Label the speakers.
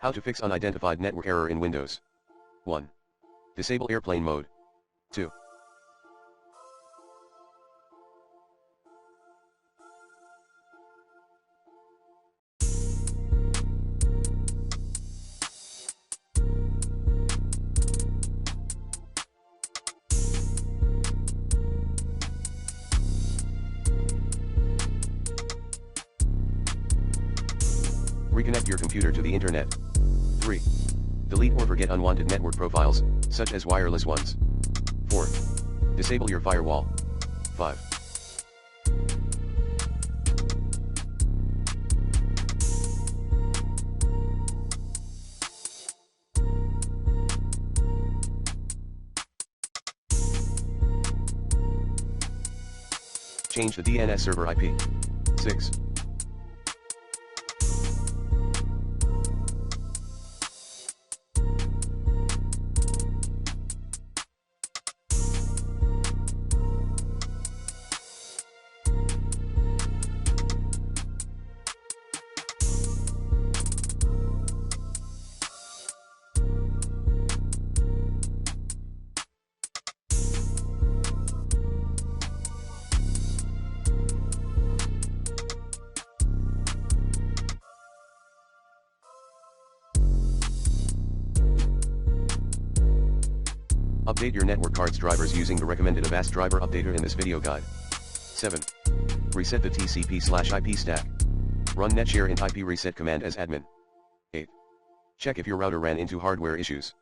Speaker 1: How to fix unidentified network error in Windows. 1. Disable airplane mode. 2. Reconnect your computer to the internet. 3. Delete or forget unwanted network profiles, such as wireless ones. 4. Disable your firewall. 5. Change the DNS server IP. 6. Update your network card's drivers using the recommended Avast driver updater in this video guide. 7. Reset the TCP/IP stack. Run netshare int IP reset command as admin. 8. Check if your router ran into hardware issues.